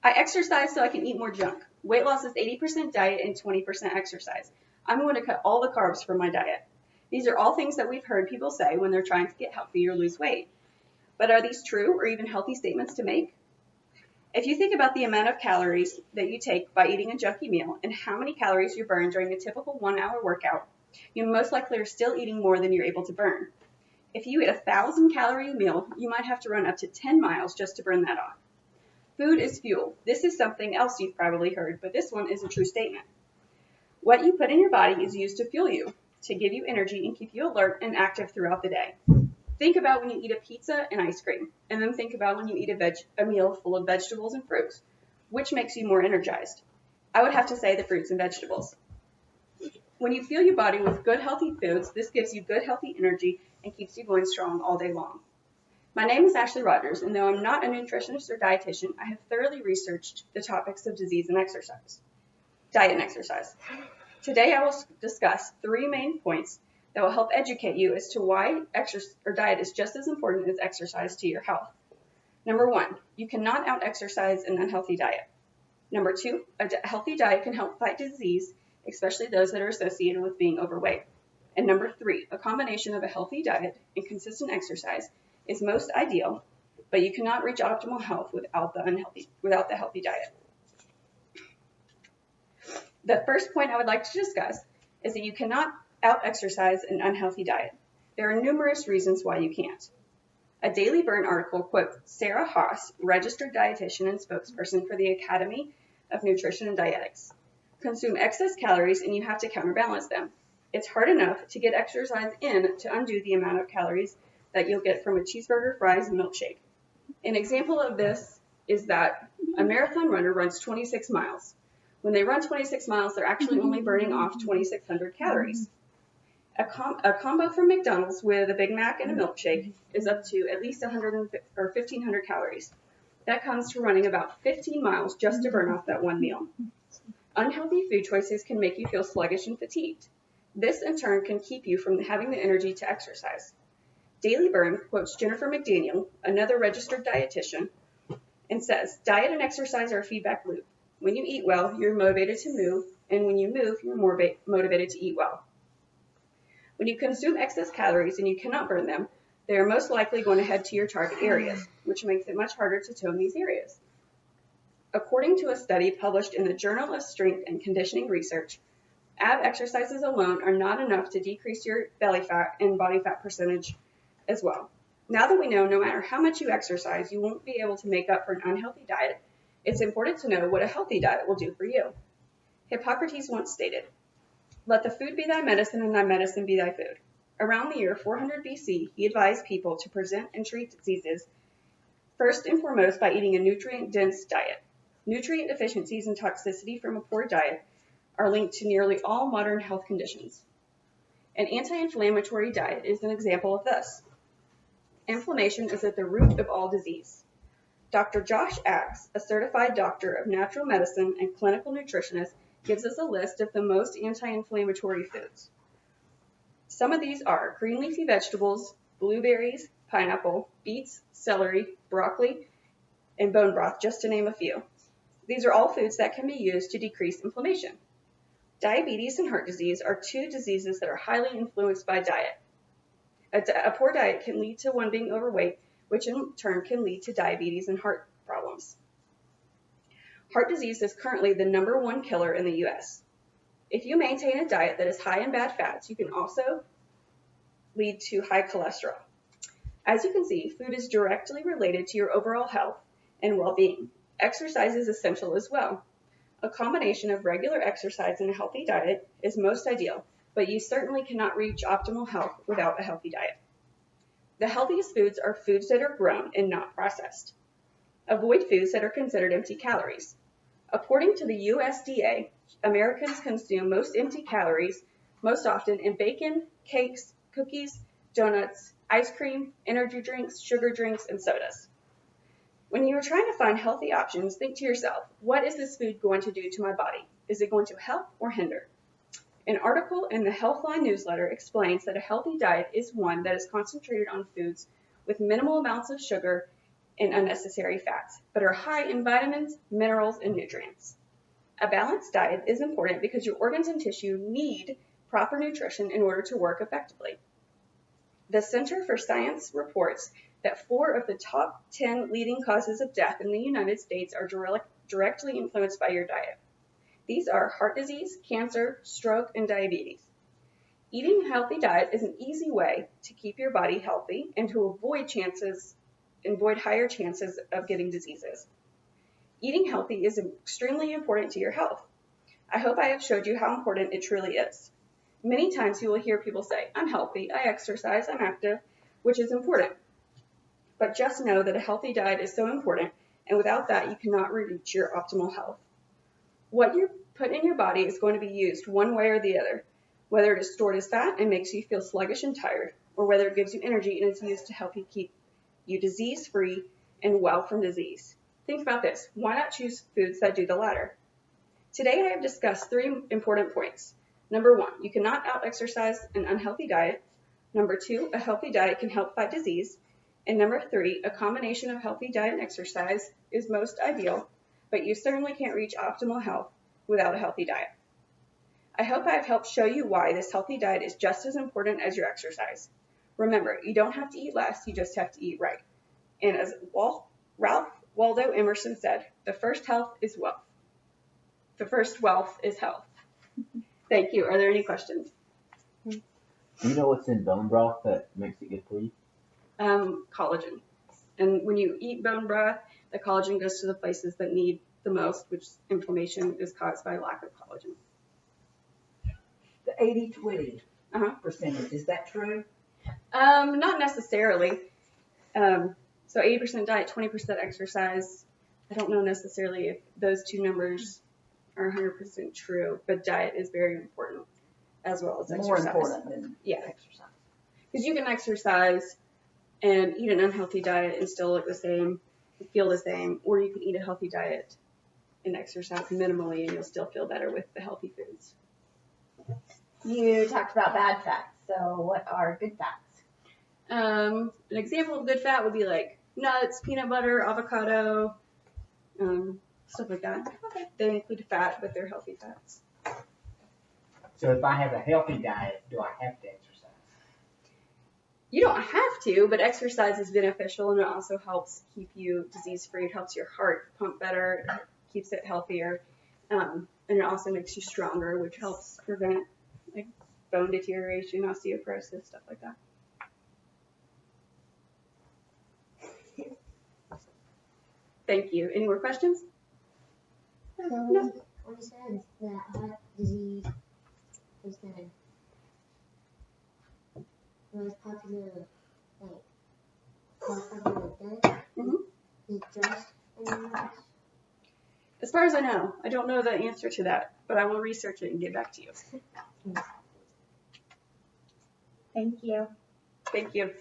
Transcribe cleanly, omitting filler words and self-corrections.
I exercise so I can eat more junk. Weight loss is 80% diet and 20% exercise. I'm going to cut all the carbs from my diet. These are all things that we've heard people say when they're trying to get healthy or lose weight. But are these true or even healthy statements to make? If you think about the amount of calories that you take by eating a junky meal and how many calories you burn during a typical 1-hour workout, you most likely are still eating more than you're able to burn. If you eat a 1,000-calorie meal, you might have to run up to 10 miles just to burn that off. Food is fuel. This is something else you've probably heard, but this one is a true statement. What you put in your body is used to fuel you, to give you energy and keep you alert and active throughout the day. Think about when you eat a pizza and ice cream, and then think about when you eat a meal full of vegetables and fruits. Which makes you more energized? I would have to say the fruits and vegetables. When you fuel your body with good, healthy foods, this gives you good, healthy energy and keeps you going strong all day long. My name is Ashley Rogers, and though I'm not a nutritionist or dietitian, I have thoroughly researched the topics of disease and exercise, diet and exercise. Today, I will discuss 3 main points that will help educate you as to why diet is just as important as exercise to your health. Number 1, you cannot out-exercise an unhealthy diet. Number 2, a healthy diet can help fight disease, especially those that are associated with being overweight. And number 3, a combination of a healthy diet and consistent exercise is most ideal, but you cannot reach optimal health without the healthy diet. The first point I would like to discuss is that you cannot out-exercise an unhealthy diet. There are numerous reasons why you can't. A Daily Burn article quotes Sarah Haas, registered dietitian and spokesperson for the Academy of Nutrition and Dietetics. Consume excess calories and you have to counterbalance them. It's hard enough to get exercise in to undo the amount of calories that you'll get from a cheeseburger, fries, and milkshake. An example of this is that a marathon runner runs 26 miles. When they run 26 miles, they're actually only burning off 2,600 calories. A combo from McDonald's with a Big Mac and a milkshake is up to at least 1,500 calories. That comes to running about 15 miles just to burn off that one meal. Unhealthy food choices can make you feel sluggish and fatigued. This, in turn, can keep you from having the energy to exercise. Daily Burn quotes Jennifer McDaniel, another registered dietitian, and says, diet and exercise are a feedback loop. When you eat well, you're motivated to move, and when you move, you're more motivated to eat well. When you consume excess calories and you cannot burn them, they are most likely going to head to your target areas, which makes it much harder to tone these areas. According to a study published in the Journal of Strength and Conditioning Research, ab exercises alone are not enough to decrease your belly fat and body fat percentage as well. Now that we know no matter how much you exercise, you won't be able to make up for an unhealthy diet, it's important to know what a healthy diet will do for you. Hippocrates once stated, "Let the food be thy medicine and thy medicine be thy food." Around the year 400 BC, he advised people to prevent and treat diseases first and foremost by eating a nutrient-dense diet. Nutrient deficiencies and toxicity from a poor diet are linked to nearly all modern health conditions. An anti-inflammatory diet is an example of this. Inflammation is at the root of all disease. Dr. Josh Axe, a certified doctor of natural medicine and clinical nutritionist, gives us a list of the most anti-inflammatory foods. Some of these are green leafy vegetables, blueberries, pineapple, beets, celery, broccoli, and bone broth, just to name a few. These are all foods that can be used to decrease inflammation. Diabetes and heart disease are 2 diseases that are highly influenced by diet. A poor diet can lead to one being overweight, which in turn can lead to diabetes and heart problems. Heart disease is currently the #1 killer in the U.S. If you maintain a diet that is high in bad fats, you can also lead to high cholesterol. As you can see, food is directly related to your overall health and well-being. Exercise is essential as well. A combination of regular exercise and a healthy diet is most ideal, but you certainly cannot reach optimal health without a healthy diet. The healthiest foods are foods that are grown and not processed. Avoid foods that are considered empty calories. According to the USDA, Americans consume most empty calories most often in bacon, cakes, cookies, donuts, ice cream, energy drinks, sugar drinks, and sodas. When you are trying to find healthy options, think to yourself, what is this food going to do to my body? Is it going to help or hinder? An article in the Healthline newsletter explains that a healthy diet is one that is concentrated on foods with minimal amounts of sugar and unnecessary fats, but are high in vitamins, minerals, and nutrients. A balanced diet is important because your organs and tissue need proper nutrition in order to work effectively. The Center for Science reports that 4 of the top 10 leading causes of death in the United States are directly influenced by your diet. These are heart disease, cancer, stroke, and diabetes. Eating a healthy diet is an easy way to keep your body healthy and to avoid higher chances of getting diseases. Eating healthy is extremely important to your health. I hope I have showed you how important it truly is. Many times you will hear people say, I'm healthy, I exercise, I'm active, which is important. But just know that a healthy diet is so important, and without that, you cannot reach your optimal health. What you put in your body is going to be used one way or the other, whether it is stored as fat and makes you feel sluggish and tired, or whether it gives you energy and is used to help you keep you disease-free and well from disease. Think about this. Why not choose foods that do the latter? Today I have discussed 3 important points. Number 1, you cannot out-exercise an unhealthy diet. Number 2, a healthy diet can help fight disease. And number 3, a combination of healthy diet and exercise is most ideal, but you certainly can't reach optimal health without a healthy diet. I hope I have helped show you why this healthy diet is just as important as your exercise. Remember, you don't have to eat less, you just have to eat right. And as Ralph Waldo Emerson said, the first health is wealth. The first wealth is health. Thank you. Are there any questions? Do you know what's in bone broth that makes it good for you? Collagen. And when you eat bone broth, the collagen goes to the places that need the most, which inflammation is caused by lack of collagen. The 80-20 percentage, is that true? Not necessarily. So 80% diet, 20% exercise. I don't know necessarily if those 2 numbers are 100% true, but diet is very important as well as exercise. More important than exercise. Because you can exercise and eat an unhealthy diet and still look the same, feel the same, or you can eat a healthy diet and exercise minimally and you'll still feel better with the healthy foods. You talked about bad fats, so what are good fats? An example of good fat would be like nuts, peanut butter, avocado, stuff like that. Okay. They include fat, but they're healthy fats. So if I have a healthy diet, do I have to exercise? You don't have to, but exercise is beneficial and it also helps keep you disease-free. It helps your heart pump better, it keeps it healthier, and it also makes you stronger, which helps prevent like bone deterioration, osteoporosis, stuff like that. Thank you. Any more questions? So, No. when you said that heart disease is the most popular, like, most popular death, is just in the US? As far as I know, I don't know the answer to that, but I will research it and get back to you. Thank you. Thank you.